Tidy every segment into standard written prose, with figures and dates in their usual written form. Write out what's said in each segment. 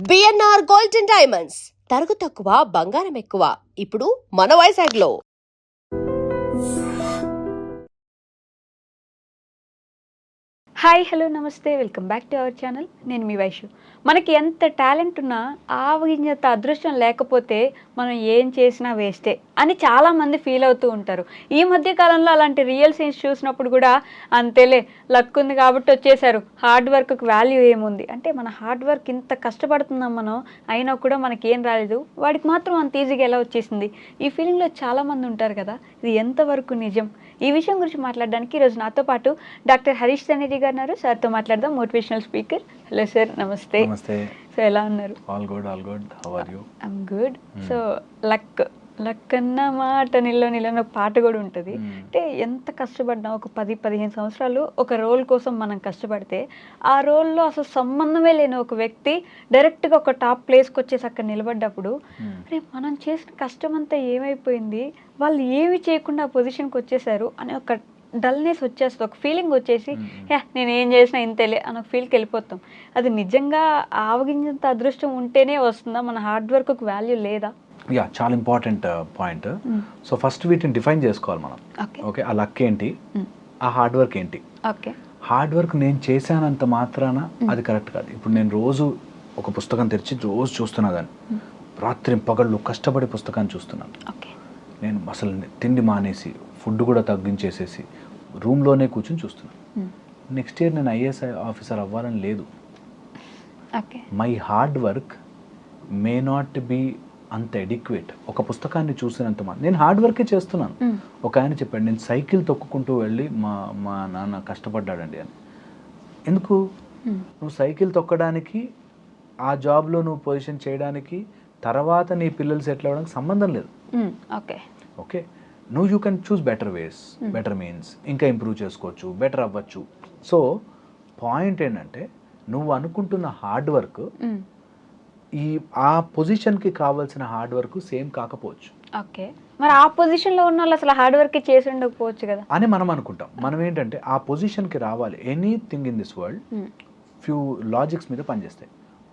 BNR gold and diamonds తరుగు తక్కువ బంగారం ఎక్కువ ఇప్పుడు మన వైజాగ్లో. హాయ్ హలో నమస్తే, welcome back to our channel. నేను మీ వైషు. మనకి ఎంత టాలెంట్ ఉన్నా ఆవగింజంత అదృష్టం లేకపోతే మనం ఏం చేసినా వేస్టే అని చాలామంది ఫీల్ అవుతూ ఉంటారు. ఈ మధ్య కాలంలో అలాంటి రియల్ సీన్స్ చూసినప్పుడు కూడా అంతేలే, లక్ ఉంది కాబట్టి వచ్చేసారు, హార్డ్ వర్క్కి వాల్యూ ఏముంది అంటే, మన హార్డ్ వర్క్ ఇంత కష్టపడుతున్నాం మనం, అయినా కూడా మనకి ఏం రాలేదు, వాడికి మాత్రం అంత ఈజీగా ఎలా వచ్చేసింది, ఈ ఫీలింగ్లో చాలామంది ఉంటారు కదా. ఇది ఎంతవరకు నిజం? ఈ విషయం గురించి మాట్లాడడానికి ఈరోజు నాతో పాటు డాక్టర్ హరీష్ సన్నిధి గారు ఉన్నారు. సార్తో మాట్లాడదాం. Motivational speaker. హలో సార్, నమస్తే. నమస్తే. సో ఎలా ఉన్నారు? All good. How are you? I'm good. So luck అన్న మాట నిల్లో పాట కూడా ఉంటుంది. అంటే ఎంత కష్టపడ్డా, ఒక 10-15 సంవత్సరాలు ఒక రోల్ కోసం మనం కష్టపడితే, ఆ రోల్లో అసలు సంబంధమే లేని ఒక వ్యక్తి డైరెక్ట్గా ఒక టాప్ ప్లేస్కి వచ్చేసి అక్కడ నిలబడ్డప్పుడు, అరే మనం చేసిన కష్టం అంతా ఏమైపోయింది, వాళ్ళు ఏమి చేయకుండా ఆ పొజిషన్కి వచ్చేసారు అని ఒక డల్నెస్ వచ్చేస్తుంది, ఒక ఫీలింగ్ వచ్చేసి, నేను ఏం చేసినా ఇంతేలే అని ఒక ఫీల్కి వెళ్ళిపోతాం. అది నిజంగా ఆవగింజంత అదృష్టం ఉంటేనే వస్తుందా? మన హార్డ్ వర్క్కి వాల్యూ లేదా? యా, చాలా ఇంపార్టెంట్ పాయింట్. సో ఫస్ట్ వీటిని డిఫైన్ చేసుకోవాలి మనం. ఓకే, ఆ లక్ ఏంటి, ఆ హార్డ్ వర్క్ ఏంటి? ఓకే, హార్డ్ వర్క్ నేను చేశానంత మాత్రాన అది కరెక్ట్ కాదు. ఇప్పుడు నేను రోజు ఒక పుస్తకం తెరిచి రోజు చూస్తున్నా, దాన్ని రాత్రి పగళ్ళు కష్టపడి పుస్తకాన్ని చూస్తున్నాను. నేను అసలు తిండి మానేసి ఫుడ్ కూడా తగ్గించేసేసి రూమ్లోనే కూర్చొని చూస్తున్నాను. నెక్స్ట్ ఇయర్ నేను ఐఏఎస్ ఆఫీసర్ అవ్వాలని లేదు. My hard work may not be అంత ఎడిక్వేట్. ఒక పుస్తకాన్ని చూసినంత నేను హార్డ్ వర్కే చేస్తున్నాను. ఒక ఆయన చెప్పాడు, నేను సైకిల్ తొక్కుకుంటూ వెళ్ళి మా నాన్న కష్టపడ్డాడండి అని. ఎందుకు? నువ్వు సైకిల్ తొక్కడానికి, ఆ జాబ్లో నువ్వు పొజిషన్ చేయడానికి, తర్వాత నీ పిల్లలు సెటిల్ అవ్వడానికి సంబంధం లేదు. Okay, you can choose better ways, better means, ఇంకా ఇంప్రూవ్ చేసుకోవచ్చు, బెటర్ అవ్వచ్చు. సో పాయింట్ ఏంటంటే, నువ్వు అనుకుంటున్న హార్డ్ వర్క్ ఆ పొజిషన్కి కావాల్సిన హార్డ్ వర్క్ సేమ్ కాకపోవచ్చు. ఓకే, మరి ఆ పొజిషన్లో ఉన్న వాళ్ళు అసలు హార్డ్ వర్క్ చేసి ఉండకపోవచ్చు కదా అని మనం అనుకుంటాం. మనం ఏంటంటే, ఆ పొజిషన్కి రావాలి. Anything in this world few logics మీద పనిచేస్తాయి.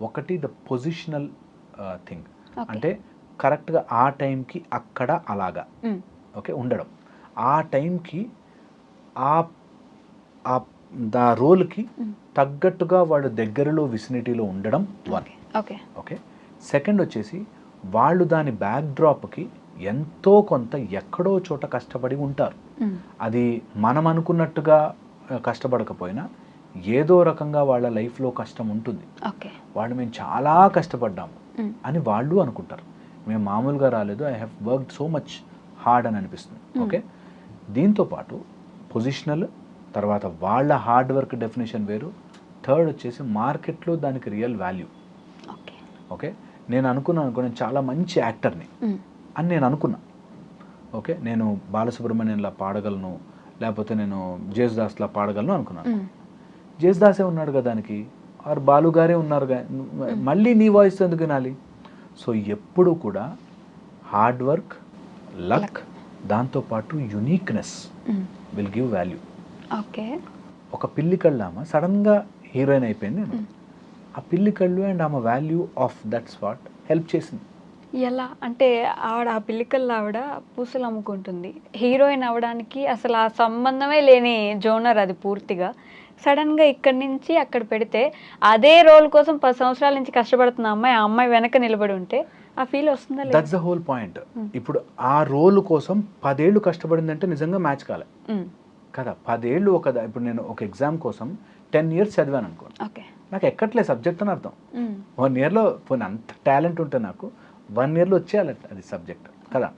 ఒకటి ద పొజిషనల్ థింగ్, అంటే కరెక్ట్గా ఆ టైంకి అక్కడ అలాగా ఓకే ఉండడం, ఆ టైంకి ఆ రోల్కి తగ్గట్టుగా వాడు దగ్గరలో విసినిటీలో ఉండడం వన్. ఓకే, సెకండ్ వచ్చేసి వాళ్ళు దాని బ్యాక్ డ్రాప్కి ఎంతో కొంత ఎక్కడో చోట కష్టపడి ఉంటారు. అది మనం అనుకున్నట్టుగా కష్టపడకపోయినా ఏదో రకంగా వాళ్ళ లైఫ్లో కష్టం ఉంటుంది. వాళ్ళు మేము చాలా కష్టపడ్డాము అని వాళ్ళు అనుకుంటారు. మేము మామూలుగా రాలేదు, I have worked so much hard అని అనిపిస్తుంది. ఓకే, దీంతోపాటు పొజిషనల్, తర్వాత వాళ్ళ హార్డ్ వర్క్ డెఫినేషన్ వేరు, థర్డ్ వచ్చేసి మార్కెట్లో దానికి రియల్ వాల్యూ. ఓకే, నేను అనుకున్నాను నేను చాలా మంచి యాక్టర్ని అని నేను అనుకున్నా. ఓకే, నేను బాలసుబ్రహ్మణ్యంలా పాడగలను, లేకపోతే నేను జేసుదాస్లా పాడగలను అనుకున్నాను. జేసుదాసే ఉన్నాడు కదా దానికి, ఆరు బాలుగారే ఉన్నారు, మళ్ళీ నీ వాయిస్ ఎందుకు వినాలి? సో ఎప్పుడు కూడా హార్డ్ వర్క్, లక్, దాంతోపాటు uniqueness will give value. Okay, ఒక పిల్లి కళ్ళామ సడన్గా హీరోయిన్ అయిపోయింది. ఆ పిల్లి కళ్ళు అండ్ ఆమె value of that spot help చేసింది. ఎలా అంటే, ఆవిడ ఆ పిల్లికల్లో ఆవిడ పూసలు అమ్ముకుంటుంది, హీరోయిన్ అవ్వడానికి అసలు ఆ సంబంధమే లేని జోనర్ అది పూర్తిగా. సడన్గా ఇక్కడి నుంచి అక్కడ పెడితే, అదే రోల్ కోసం 10 సంవత్సరాల నుంచి కష్టపడుతున్న అమ్మాయి, ఆ అమ్మాయి వెనక నిలబడి ఉంటే ఆ ఫీల్ వస్తుందా? That's the whole point. ఇప్పుడు ఆ రోల్ కోసం 10 ఏళ్ళు కష్టపడిందంటే నిజంగా మ్యాచ్ కాలే కదా. 10 ఏళ్ళు ఇప్పుడు నేను ఒక ఎగ్జామ్ కోసం 10 years చదివాను అనుకోండి, నాకు ఎక్కట్లే సబ్జెక్ట్ అని అర్థం. 1 yearలో అంత టాలెంట్ ఉంటే నాకు 1 yearలో వచ్చేయాలి అది సబ్జెక్ట్ కదా.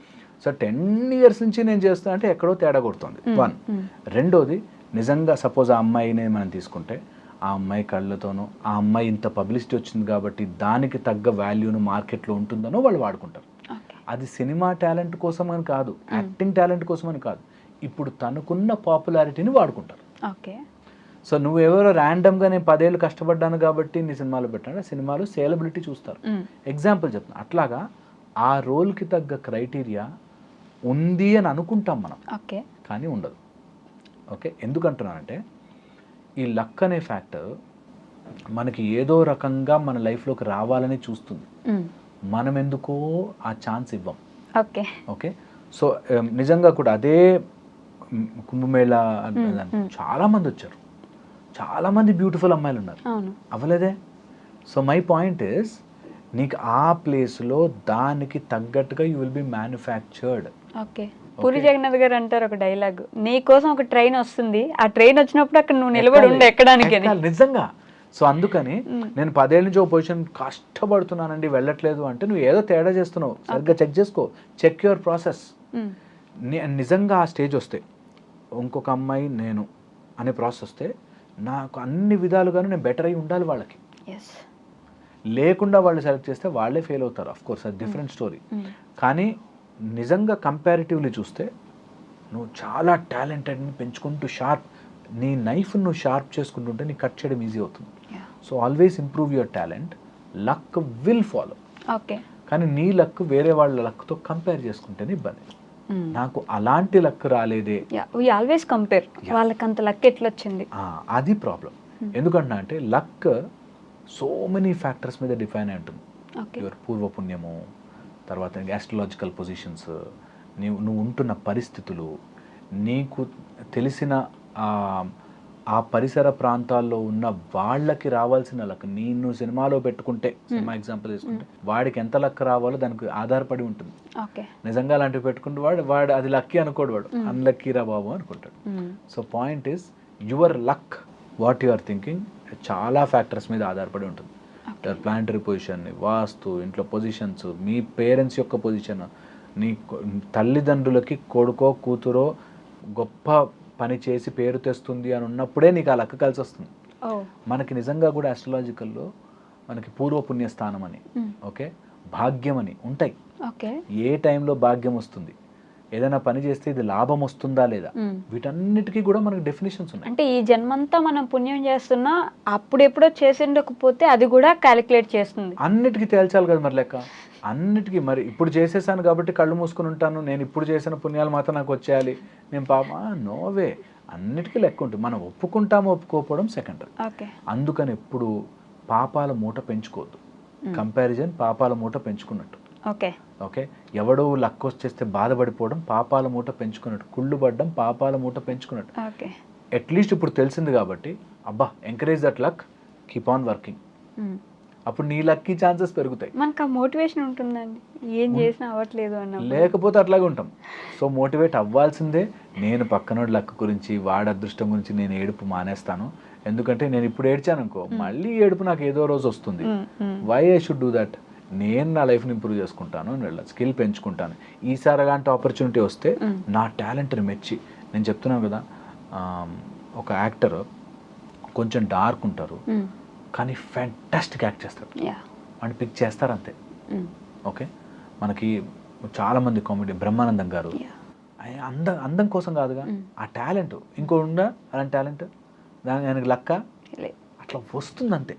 సో 10 years నుంచి నేను చేస్తున్నా అంటే ఎక్కడో తేడా కొడుతుంది. వన్. రెండోది, నిజంగా సపోజ్ ఆ అమ్మాయినే మనం తీసుకుంటే, ఆ అమ్మాయి కళ్ళతోనో, ఆ అమ్మాయి ఇంత పబ్లిసిటీ వచ్చింది కాబట్టి దానికి తగ్గ వాల్యూను మార్కెట్లో ఉంటుందనో వాళ్ళు వాడుకుంటారు. అది సినిమా టాలెంట్ కోసం అని కాదు, యాక్టింగ్ టాలెంట్ కోసం అని కాదు, ఇప్పుడు తనకున్న పాపులారిటీని వాడుకుంటారు. సో నువ్వు ఎవరో ర్యాండమ్గా నేను 10 ఏళ్ళు కష్టపడ్డాను కాబట్టి నీ సినిమాలో పెట్టాను, సినిమాలో సేలబిలిటీ చూస్తారు. ఎగ్జాంపుల్ చెప్తాను. అట్లాగా ఆ రోల్కి తగ్గ క్రైటీరియా ఉంది అని అనుకుంటాం మనం, కానీ ఉండదు. ఓకే, ఎందుకంటున్నానంటే, ఈ లక్ అనే ఫ్యాక్టర్ మనకి ఏదో రకంగా మన లైఫ్లోకి రావాలని చూస్తుంది. మనం ఎందుకో ఆ ఛాన్స్ ఇవ్వం. ఓకే. ఓకే, సో నిజంగా కూడా అదే కుంభమేళా చాలా మంది వచ్చారు, చాలా మంది బ్యూటిఫుల్ అమ్మాయిలు ఉన్నారు, అవ్వలేదే. సో మై పాయింట్ ఇస్, నీకు ఆ ప్లేస్లో దానికి తగ్గట్టుగా you will be manufactured. Okay. Puri Jagannadh గారు అంటారు ఒక డైలాగ్, నీ కోసం ఒక ట్రైన్ వస్తుంది, ఆ ట్రైన్ వచ్చినప్పుడు అక్కడ నువ్వు నిలబడి ఉండే ఎక్కడానికి. నిజంగా. సో అందుకని నేను 10 ఏళ్ళ నుంచి ఒక పొజిషన్ కష్టపడుతున్నానండి, వెళ్ళట్లేదు అంటే నువ్వు ఏదో తేడా చేస్తున్నావు, సరిగ్గా చెక్ చేసుకో, చెక్ యువర్ ప్రాసెస్. నిజంగా ఆ స్టేజ్ వస్తే, ఇంకొక అమ్మాయి నేను అనే ప్రాసెస్ వస్తే, నాకు అన్ని విధాలుగాను నేను బెటర్ అయి ఉండాలి వాళ్ళకి. లేకుండా వాళ్ళు సెలెక్ట్ చేస్తే వాళ్ళే ఫెయిల్ అవుతారు, ఆఫ్ కోర్స్ అది డిఫరెంట్ స్టోరీ. కానీ నిజంగా కంపారిటివ్లీ చూస్తే నువ్వు చాలా టాలెంటెడ్ని పెంచుకుంటూ షార్ప్, నీ నైఫ్ నువ్వు షార్ప్ చేసుకుంటుంటే నీకు కట్ చేయడం ఈజీ అవుతుంది. So always improve your talent, luck will follow. Okay. కానీ నీ లక్ వేరే వాళ్ళ లక్తో కంపేర్ చేసుకుంటేనే ఇబ్బంది. నాకు అలాంటి లక్ రాలేదే, వి ఆల్వేస్ కంపేర్, వాళ్ళకి అంత లక్ ఎట్లా వచ్చింది, అది ప్రాబ్లం. ఎందుకంటే అంటే లక్ సో మెనీ ఫ్యాక్టర్స్ మీద డిఫైన్ అయి ఉంటుంది. యువర్ పూర్వపుణ్యము, తర్వాత ఆస్ట్రాలజికల్ పొజిషన్స్, నువ్వు ఉంటున్న పరిస్థితులు, నీకు తెలిసిన ఆ పరిసర ప్రాంతాల్లో ఉన్న వాళ్ళకి రావాల్సిన లక్. నేను సినిమాలో పెట్టుకుంటే, సినిమా ఎగ్జాంపుల్ తీసుకుంటే, వాడికి ఎంత లక్ రావాలో దానికి ఆధారపడి ఉంటుంది. నిజంగా అలాంటివి పెట్టుకుంటే వాడు అది లక్కీ అనుకోడు, వాడు అన్లక్కీ రా బాబు అనుకుంటాడు. So point is, your luck, what you are thinking, చాలా ఫ్యాక్టర్స్ మీద ఆధారపడి ఉంటుంది. ప్లానటరీ పొజిషన్, వాస్తు, ఇంట్లో పొజిషన్స్, మీ పేరెంట్స్ యొక్క పొజిషన్, నీ తల్లిదండ్రులకి కొడుకో కూతురో గొప్ప పని చేసి పేరు తెస్తుంది అని ఉన్నప్పుడే నీకు ఆ లక్ కలిసి వస్తుంది. మనకి నిజంగా కూడా ఆస్ట్రాలజికల్లో మనకి పూర్వపుణ్య స్థానం అని, ఓకే, భాగ్యం అని ఉంటాయి. ఏ టైంలో భాగ్యం వస్తుంది, ఏదైనా పని చేస్తే ఇది లాభం వస్తుందా లేదా, వీటన్నిటికీ కూడా మనకి డెఫినేషన్స్ ఉన్నాయి. అంటే ఈ జన్మంతా మనం పుణ్యం చేస్తున్నా అప్పుడెప్పుడో చేసేందుకపోతే అది కూడా క్యాలిక్యులేట్ చేస్తుంది. అన్నిటికీ తేల్చాలి కదా మరి లెక్క. అన్నిటికీ మరి ఇప్పుడు చేసేసాను కాబట్టి కళ్ళు మూసుకుని ఉంటాను, నేను ఇప్పుడు చేసిన పుణ్యాలు మాత్రం నాకు వచ్చేయాలి, నేను నోవే, అన్నిటికీ లెక్క ఉంటుంది. మనం ఒప్పుకుంటామో ఒప్పుకోకపోవడం సెకండరీ. అందుకని ఎప్పుడు పాపాల మూట పెంచుకోవద్దు. కంపారిజన్ పాపాల మూట పెంచుకున్నట్టు. ఓకే, ఎవడో లక్ వచ్చేస్తే బాధపడిపోవడం పాపాల మూట పెంచుకున్నట్టు, కుళ్ళు పడ్డం పాపాల మూట పెంచుకున్నట్టు. అట్లీస్ట్ ఇప్పుడు తెలిసింది కాబట్టి అబ్బా, encourage that luck, keep on working, అప్పుడు నీ లక్కీ ఛాన్సెస్ పెరుగుతాయి. మనకు ఆ మోటివేషన్ ఉంటుందండి, ఏం చేసినా అవ్వట్లేదు అన్న, లేకపోతే అట్లాగే ఉంటాం. సో మోటివేట్ అవ్వాల్సిందే. నేను పక్కనోడి లక్ గురించి, వాడి అదృష్టం గురించి నేను ఏడుపు మానేస్తాను. ఎందుకంటే నేను ఇప్పుడు ఏడ్చాను అనుకో, మళ్ళీ ఏడుపు నాకు ఏదో రోజు వస్తుంది. Why I should do that? నేను నా లైఫ్ని ఇంప్రూవ్ చేసుకుంటాను, స్కిల్ పెంచుకుంటాను. ఈసారి అలాంటి ఆపర్చునిటీ వస్తే నా టాలెంట్ని మెచ్చి, నేను చెప్తున్నాను కదా, ఒక యాక్టర్ కొంచెం డార్క్ ఉంటారు కానీ ఫ్యాంటాస్టిక్ యాక్ట్ చేస్తారు, వాడిని పిక్ చేస్తారు అంతే. ఓకే, మనకి చాలామంది కామెడీ, బ్రహ్మానందం గారు, అందం కోసం కాదుగా, ఆ టాలెంట్ ఇంకో ఉందా అలాంటి టాలెంట్, దానికి ఆయనకి లక్క అట్లా వస్తుంది అంతే.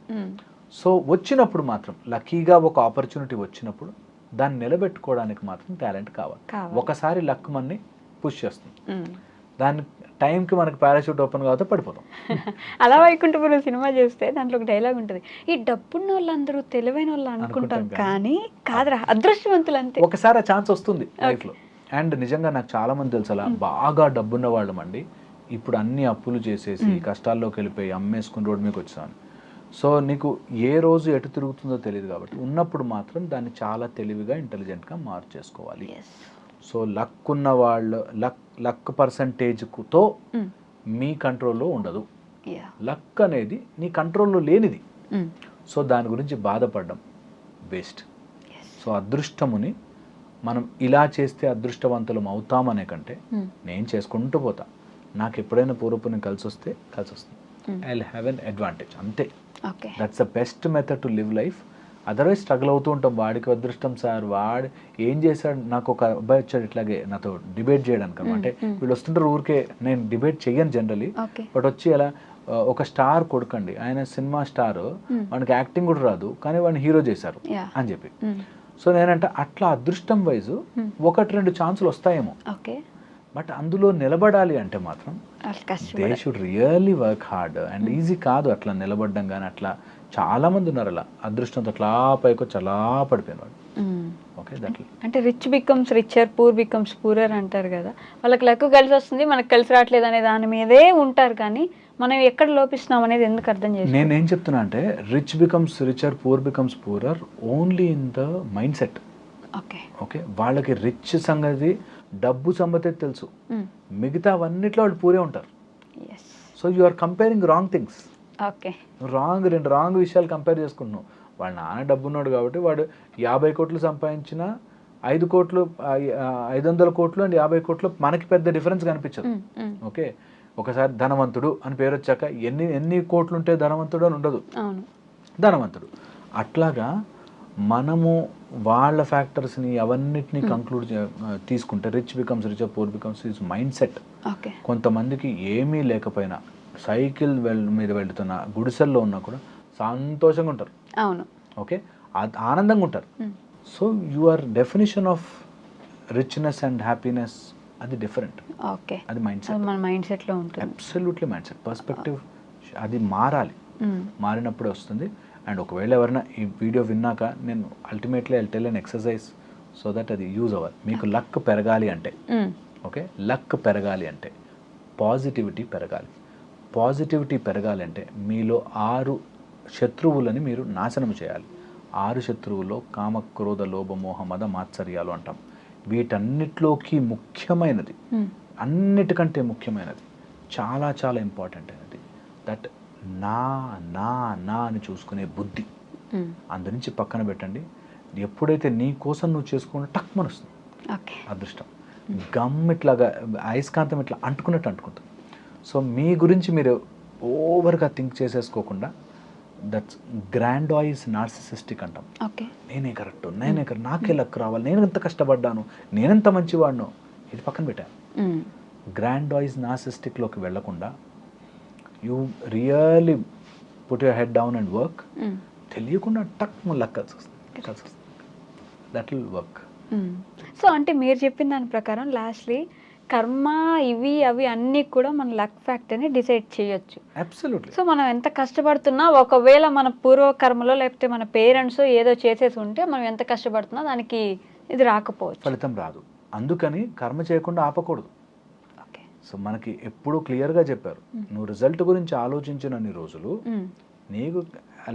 సో వచ్చినప్పుడు మాత్రం లక్కీగా ఒక ఆపర్చునిటీ వచ్చినప్పుడు దాన్ని నిలబెట్టుకోవడానికి మాత్రం టాలెంట్ కావాలి. ఒకసారి లక్ మనని పుష్ చేస్తుంది, దాని టైంకి మనకి పారాషూట్ ఓపెన్ కాకపోతే పడిపోతాం. అలా వైకుంఠపురం సినిమా చూస్తే దాంట్లో ఒక డైలాగ్ ఉంటుంది, ఈ డబ్బున్న వాళ్ళందరూ తెలివైన వాళ్ళు అనుకుంటాం కానీ కాదురా అదృష్టవంతులు అంతే. ఒకసారి ఆ ఛాన్స్ వస్తుంది లైఫ్లో. అండ్ నిజంగా నాకు చాలా మంది తెలుసు అలా బాగా డబ్బున్న వాళ్ళం అండి, ఇప్పుడు అన్ని అప్పులు చేసేసి కష్టాల్లోకి వెళ్ళిపోయి అమ్మేసుకుని రోడ్డు మీకు వచ్చాను. సో నీకు ఏ రోజు ఎటు తిరుగుతుందో తెలియదు కాబట్టి ఉన్నప్పుడు మాత్రం దాన్ని చాలా తెలివిగా ఇంటెలిజెంట్గా మార్చేసుకోవాలి. సో లక్ ఉన్న వాళ్ళు, లక్ పర్సంటేజ్తో మీ కంట్రోల్లో ఉండదు. లక్ అనేది నీ కంట్రోల్లో లేనిది. సో దాని గురించి బాధపడడం వేస్ట్. సో అదృష్టముని మనం ఇలా చేస్తే అదృష్టవంతులం అవుతామనే కంటే నేను చేసుకుంటూ పోతా, నాకు ఎప్పుడైనా పూర్వపుణ్యం కలిసి వస్తే కలిసి వస్తుంది, I will have an advantage అంతే. That's the best method to live life. Otherwise struggle అవుతూ ఉంటాం, వాడికి అదృష్టం సార్, వాడు ఏం చేశాడు. నాకు ఒక అబ్బాయి వచ్చాడు ఇట్లాగే నాతో డిబేట్ చేయడానికి అనమాట. వీళ్ళు వస్తుంటారు ఊరికే, నేను డిబేట్ చెయ్యను జనరలీ, బట్ వచ్చి అలా ఒక స్టార్ కొడుకండి, ఆయన సినిమా స్టార్, వాడికి యాక్టింగ్ కూడా రాదు కానీ వాడిని హీరో చేశారు అని చెప్పి. సో నేనంటే అట్లా అదృష్టం వైజు 1-2 ఛాన్సులు వస్తాయేమో, బట్ అందులో నిలబడాలి అంటే మాత్రం వాళ్ళు దే కష్టపడాలి. Should really work hard and easy కాదు అట్లా నిలబడ్డం కానీ అట్లా చాలా మంది ఉన్నారు అలా అదృష్టంతో అట్లా పైకొచ్చి అలా పడిపోయిన వాళ్ళు. ఓకే దట్ అంటే rich becomes richer, poor becomes poorer అంటారు కదా, వాళ్ళకి లక్ కలిసి వస్తుంది, మనకు కలిసి రావట్లేదు అనే దాని మీదే ఉంటారు. కానీ మనం ఎక్కడ లోపిస్తున్నాం అనేది ఎందుకు అర్థం చేసి నేనేం చెప్తున్నా అంటే rich becomes richer, poor becomes poorer only in the mindset. Okay okay వాళ్ళకి రిచ్ సంగతి డబ్బు సంగతి తెలుసు, మిగతా అవన్నిట్లో వాళ్ళు పూరే ఉంటారు. Yes so you are comparing wrong things. Okay రెండు రాంగ్ విషయాలు కంపేర్ చేసుకుంటున్నావు. వాళ్ళ నాన్న డబ్బు ఉన్నాడు కాబట్టి వాడు 50 కోట్లు సంపాదించిన 5 కోట్లు 500 కోట్లు అండ్ 50 కోట్లు మనకి పెద్ద డిఫరెన్స్ కనిపించదు. ఓకే ఒకసారి ధనవంతుడు అని పేరు వచ్చాక ఎన్ని కోట్లు ఉంటే ధనవంతుడు అని ఉండదు, అవును ధనవంతుడు. అట్లాగా మనము వాళ్ళ ఫ్యాక్టర్స్ని అవన్నిటిని కంక్లూడ్ తీసుకుంటే rich becomes richer, poor becomes is mind set. Okay కొంతమందికి ఏమీ లేకపోయినా సైకిల్ మీద వెళ్తున్న గుడిసెల్లో ఉన్నా కూడా సంతోషంగా ఉంటారు. అవును ఓకే ఆనందంగా ఉంటారు. So your definition of richness and happiness అది డిఫరెంట్. ఓకే అది మైండ్ సెట్, అది మన మైండ్ సెట్లో ఉంటుంది. అబ్సల్యూట్లీ మైండ్ సెట్ పర్స్పెక్టివ్ అది మారాలి. మారినప్పుడే వస్తుంది. అండ్ ఒకవేళ ఎవరైనా ఈ వీడియో విన్నాక నేను ultimately I tell an exercise so that అది యూజ్ అవ్వాలి. మీకు లక్ పెరగాలి అంటే, ఓకే లక్ పెరగాలి అంటే పాజిటివిటీ పెరగాలి. పాజిటివిటీ పెరగాలి అంటే మీలో 6 శత్రువులని మీరు నాశనం చేయాలి. 6 శత్రువుల్లో కామ, క్రోధ, లోభ, మోహ, మద, మాత్సర్యాలు అంటాం. వీటన్నిటిలోకి ముఖ్యమైనది, అన్నిటికంటే ముఖ్యమైనది, చాలా చాలా ఇంపార్టెంట్ అయినది దట్ నా నా నా అని చూసుకునే బుద్ధి. అందు నుంచి పక్కన పెట్టండి. ఎప్పుడైతే నీ కోసం నువ్వు చేసుకున్న టక్ మనొస్తుంది అదృష్టం. గమ్ ఇట్లాగా అయస్కాంతం ఇట్లా అంటుకున్నట్టు అంటుకుంటుంది. సో మీ గురించి మీరు ఓవర్గా థింక్ చేసేసుకోకుండా, దట్స్ గ్రాండాయిజ్ నార్సిసిస్టిక్ అంటాం. నేనే కరెక్ట్, నాకే లక్ రావాలి, నేను ఎంత కష్టపడ్డాను, నేనెంత మంచివాడిను, ఇది పక్కన పెట్టాను. గ్రాండాయిజ్ నార్సిస్టిక్లోకి వెళ్లకుండా you really put your head down and work. తెలియకుండా టక్ లక్ కలిసి వస్తుంది. That will work. సో అంటే మీరు చెప్పిన దాని ప్రకారం లాస్ట్లీ కర్మ ఇవి అవి అన్నీ కూడా మన లక్ ఫ్యాక్టర్ని డిసైడ్ చేయొచ్చు. అబ్సల్యూట్లీ. సో మనం ఎంత కష్టపడుతున్నా, ఒకవేళ మన పూర్వకర్మలో లేకపోతే మన పేరెంట్స్ ఏదో చేసేసి ఉంటే మనం ఎంత కష్టపడుతున్నా దానికి ఇది రాకపోవచ్చు, ఫలితం రాదు. అందుకని కర్మ చేయకుండా ఆపకూడదు. ఓకే సో మనకి ఎప్పుడూ క్లియర్గా చెప్పారు, నువ్వు రిజల్ట్ గురించి ఆలోచించినన్ని రోజులు నీకు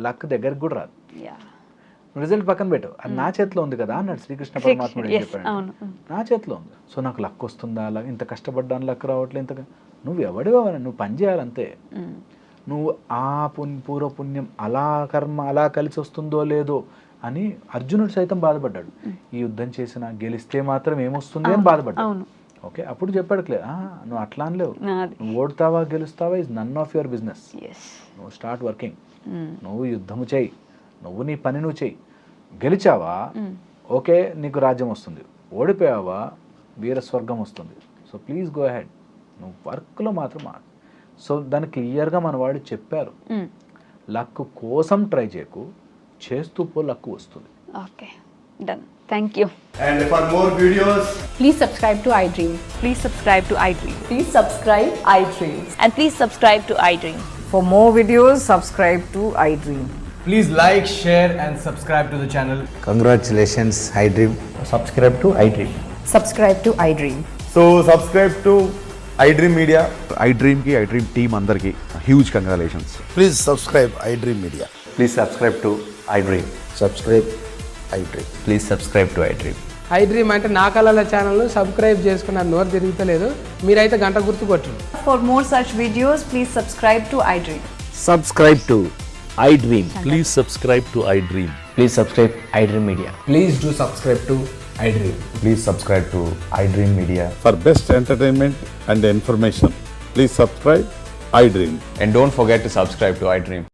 లక్ దగ్గరికి కూడా రాదు. రిజల్ట్ పక్కన పెట్టు, అది నా చేతిలో ఉంది కదా అన్నాడు శ్రీకృష్ణ పరమాత్ముడు. ఏం చెప్పాడు? నా చేతిలో ఉంది. సో నాకు లక్ వస్తుందా, ఇంత కష్టపడ్డాను లక్ రావట్లేదు, ఇంత నువ్వు ఎవడివా, నువ్వు పని చేయాలంతే. నువ్వు ఆ పూర్వపుణ్యం అలా కర్మ అలా కలిసి వస్తుందో లేదో అని అర్జునుడు సైతం బాధపడ్డాడు. ఈ యుద్ధం చేసినా గెలిస్తే మాత్రం ఏమొస్తుంది అని బాధపడ్డాడు. ఓకే అప్పుడు చెప్పాడు క్లియర్, నువ్వు అట్లా అనలేవు, నువ్వు ఓడతావా గెలుస్తావా is none of your business. నువ్వు స్టార్ట్ వర్కింగ్, నువ్వు యుద్ధము చేయి, నువ్వు నీ పని నువ్వు చెయ్యి. గెలిచావా ఓకే నీకు రాజ్యం వస్తుంది, ఓడిపోయావా వీరస్వర్గం వస్తుంది. సో ప్లీజ్ గో అహెడ్, నువ్వు వర్క్లో మాత్రం. సో దాన్ని క్లియర్గా మన వాళ్ళు చెప్పారు, లక్ కోసం ట్రై చేయకు, చేస్తూ పో లక్ వస్తుంది. Okay done, thank you. And for more videos, Please subscribe to iDream. Please subscribe to iDream. Please subscribe iDream. And please subscribe to iDream. For more videos, subscribe to iDream. please like, share and subscribe to the channel. Congratulations, iDream. Subscribe to iDream. Subscribe to iDream. So subscribe to iDream Media. iDream ki iDream team andarki huge congratulations. Please subscribe iDream Media. Please subscribe to iDream. Subscribe iDream. Please subscribe to iDream. iDream అంటే నా కళల channel subscribe చేసుకున్నారు, నోరు తిరుగుతలేదు, మీరైతే గంట గుర్తు కొట్టండి. For more such videos, please subscribe to iDream. Subscribe to iDream. Please subscribe to iDream. Please subscribe iDream Media. Please do subscribe to iDream. Please subscribe to iDream Media. For best entertainment and information, please subscribe iDream. And don't forget to subscribe to iDream.